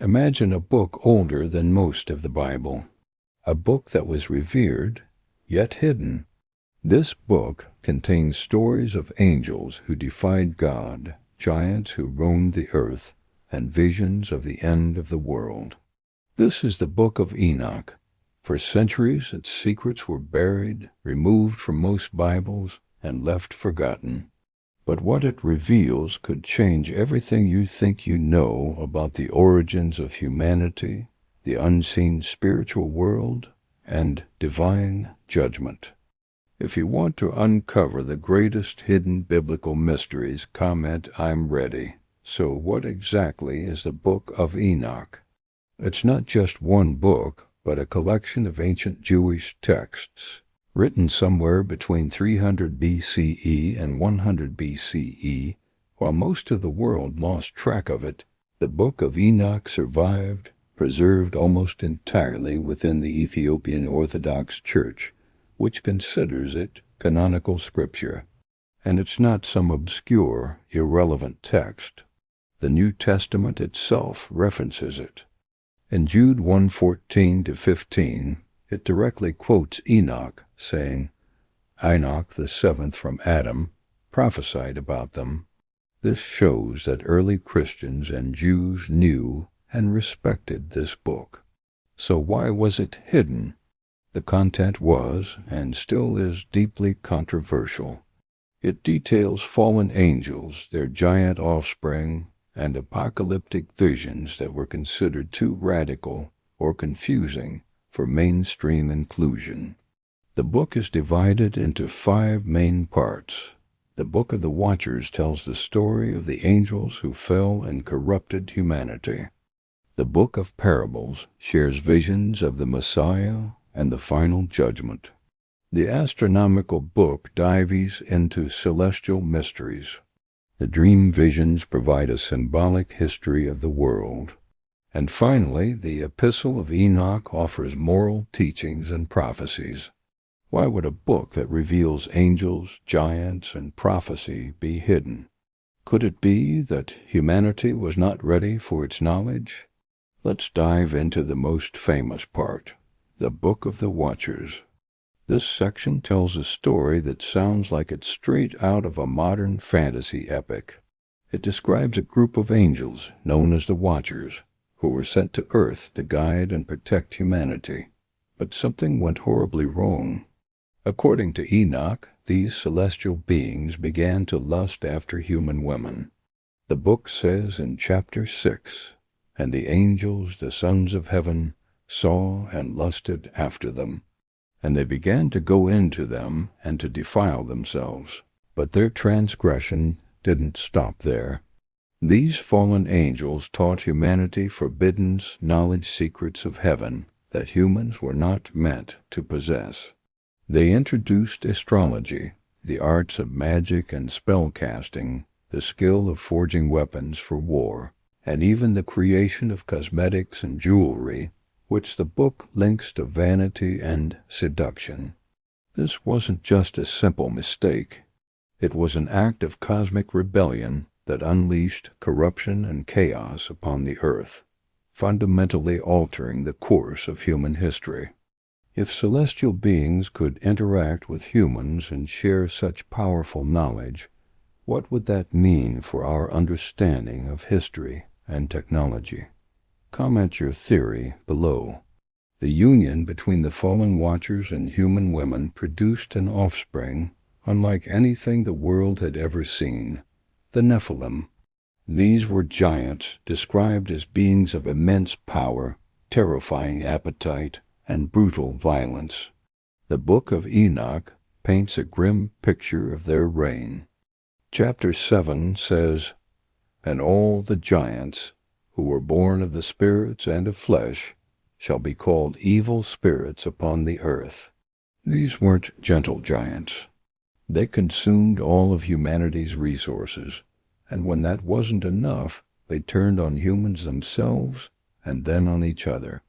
Imagine a book older than most of the Bible, a book that was revered, yet hidden. This book contains stories of angels who defied God, giants who roamed the earth, and visions of the end of the world. This is the Book of Enoch. For centuries its secrets were buried, removed from most Bibles, and left forgotten. But what it reveals could change everything you think you know about the origins of humanity, the unseen spiritual world, and divine judgment. If you want to uncover the greatest hidden biblical mysteries, comment, "I'm ready." So what exactly is the Book of Enoch? It's not just one book, but a collection of ancient Jewish texts, written somewhere between 300 BCE and 100 BCE, while most of the world lost track of it. The Book of Enoch survived, preserved almost entirely within the Ethiopian Orthodox Church, which considers it canonical scripture. And it's not some obscure, irrelevant text. The New Testament itself references it. In Jude 1:14-15, it directly quotes Enoch, saying, "Enoch, the seventh from Adam, prophesied about them." This shows that early Christians and Jews knew and respected this book. So why was it hidden? The content was, and still is, deeply controversial. It details fallen angels, their giant offspring, and apocalyptic visions that were considered too radical or confusing for mainstream inclusion. The book is divided into 5 main parts. The Book of the Watchers tells the story of the angels who fell and corrupted humanity. The Book of Parables shares visions of the Messiah and the final judgment. The astronomical book dives into celestial mysteries. The dream visions provide a symbolic history of the world. And finally, the Epistle of Enoch offers moral teachings and prophecies. Why would a book that reveals angels, giants, and prophecy be hidden? Could it be that humanity was not ready for its knowledge? Let's dive into the most famous part, the Book of the Watchers. This section tells a story that sounds like it's straight out of a modern fantasy epic. It describes a group of angels, known as the Watchers, who were sent to Earth to guide and protect humanity. But something went horribly wrong. According to Enoch, these celestial beings began to lust after human women. The book says in chapter 6, "And the angels, the sons of heaven, saw and lusted after them. And they began to go into them and to defile themselves. But their transgression didn't stop there. These fallen angels taught humanity forbidden knowledge secrets of heaven that humans were not meant to possess. They introduced astrology, the arts of magic and spell casting, the skill of forging weapons for war, and even the creation of cosmetics and jewelry, which the book links to vanity and seduction. This wasn't just a simple mistake. It was an act of cosmic rebellion that unleashed corruption and chaos upon the earth, fundamentally altering the course of human history. If celestial beings could interact with humans and share such powerful knowledge, what would that mean for our understanding of history and technology? Comment your theory below. The union between the fallen Watchers and human women produced an offspring unlike anything the world had ever seen, the Nephilim. These were giants described as beings of immense power, terrifying appetite, and brutal violence. The Book of Enoch paints a grim picture of their reign. Chapter 7 says, "And all the giants who were born of the spirits and of flesh shall be called evil spirits upon the earth." These weren't gentle giants. They consumed all of humanity's resources, and when that wasn't enough, they turned on humans themselves and then on each other.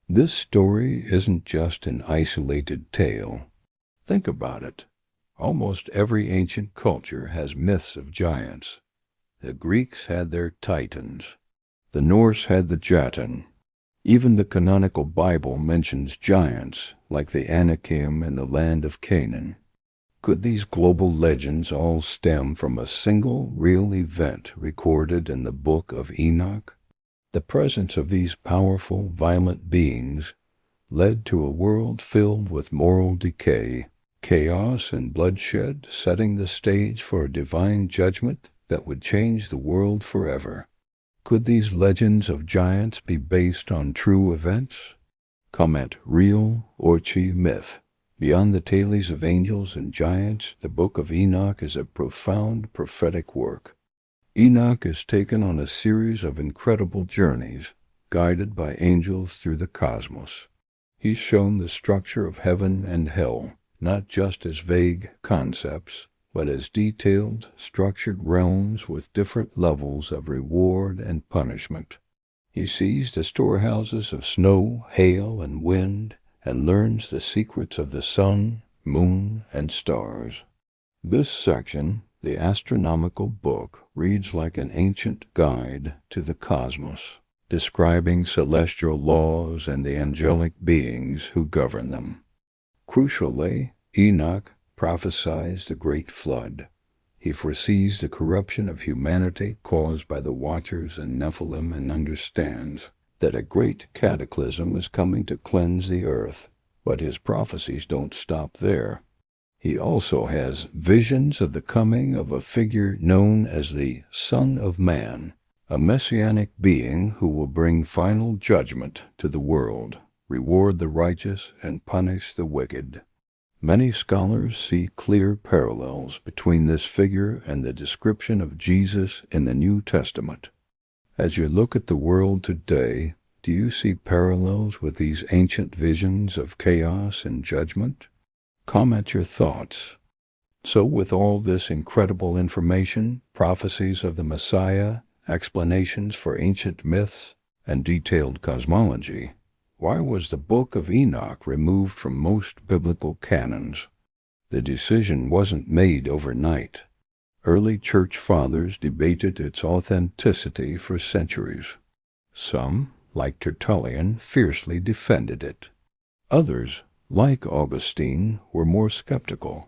This story isn't just an isolated tale. Think about it. Almost every ancient culture has myths of giants. The Greeks had their titans. The Norse had the Jotun. Even the canonical Bible mentions giants like the Anakim in the land of Canaan. Could these global legends all stem from a single real event recorded in the Book of Enoch? The presence of these powerful, violent beings led to a world filled with moral decay, chaos and bloodshed, setting the stage for a divine judgment that would change the world forever. Could these legends of giants be based on true events? Comment, real or myth? Beyond the tales of angels and giants, the Book of Enoch is a profound prophetic work. Enoch is taken on a series of incredible journeys, guided by angels through the cosmos. He's shown the structure of heaven and hell, not just as vague concepts, but as detailed, structured realms with different levels of reward and punishment. He sees the storehouses of snow, hail, and wind, and learns the secrets of the sun, moon, and stars. This section, the astronomical book, reads like an ancient guide to the cosmos, describing celestial laws and the angelic beings who govern them. Crucially, Enoch prophesies the great flood. He foresees the corruption of humanity caused by the Watchers and Nephilim and understands that a great cataclysm is coming to cleanse the earth. But his prophecies don't stop there. He also has visions of the coming of a figure known as the Son of Man, a messianic being who will bring final judgment to the world, reward the righteous, and punish the wicked. Many scholars see clear parallels between this figure and the description of Jesus in the New Testament. As you look at the world today, do you see parallels with these ancient visions of chaos and judgment? Comment your thoughts. So with all this incredible information, prophecies of the Messiah, explanations for ancient myths, and detailed cosmology, why was the Book of Enoch removed from most biblical canons? The decision wasn't made overnight. Early church fathers debated its authenticity for centuries. Some, like Tertullian, fiercely defended it. Others, like Augustine, were more skeptical.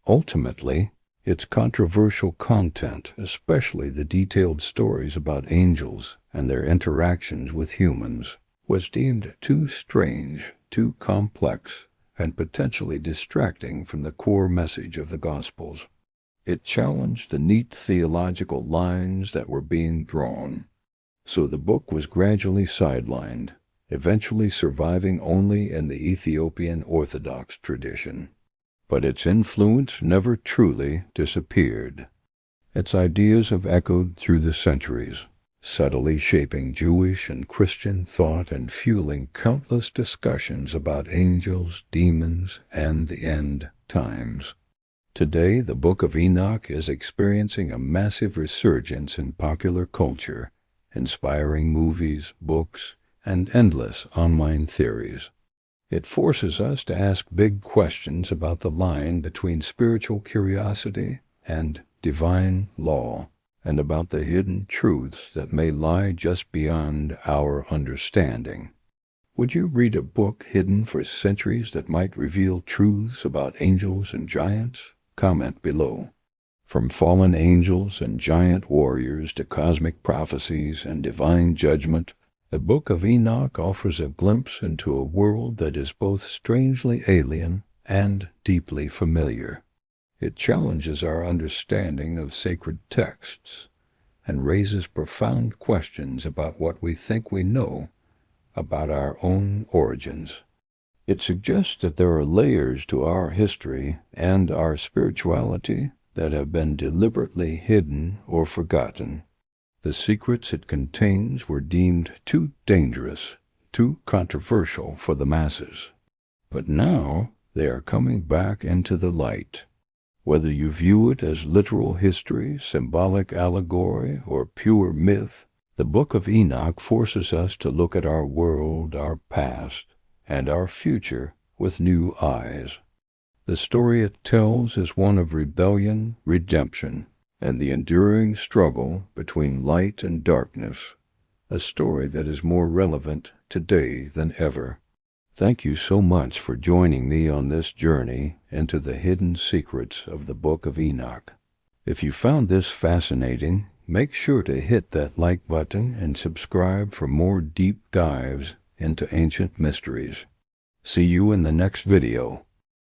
Ultimately, its controversial content, especially the detailed stories about angels and their interactions with humans, was deemed too strange, too complex, and potentially distracting from the core message of the Gospels. It challenged the neat theological lines that were being drawn. So the book was gradually sidelined, eventually surviving only in the Ethiopian Orthodox tradition. But its influence never truly disappeared. Its ideas have echoed through the centuries, subtly shaping Jewish and Christian thought and fueling countless discussions about angels, demons, and the end times. Today, the Book of Enoch is experiencing a massive resurgence in popular culture, inspiring movies, books, and endless online theories. It forces us to ask big questions about the line between spiritual curiosity and divine law, and about the hidden truths that may lie just beyond our understanding. Would you read a book hidden for centuries that might reveal truths about angels and giants? Comment below. From fallen angels and giant warriors to cosmic prophecies and divine judgment, the Book of Enoch offers a glimpse into a world that is both strangely alien and deeply familiar. It challenges our understanding of sacred texts and raises profound questions about what we think we know about our own origins. It suggests that there are layers to our history and our spirituality that have been deliberately hidden or forgotten. The secrets it contains were deemed too dangerous, too controversial for the masses. But now they are coming back into the light. Whether you view it as literal history, symbolic allegory, or pure myth, the Book of Enoch forces us to look at our world, our past, and our future with new eyes. The story it tells is one of rebellion, redemption, and the enduring struggle between light and darkness, a story that is more relevant today than ever. Thank you so much for joining me on this journey into the hidden secrets of the Book of Enoch. If you found this fascinating, make sure to hit that like button and subscribe for more deep dives into ancient mysteries. See you in the next video.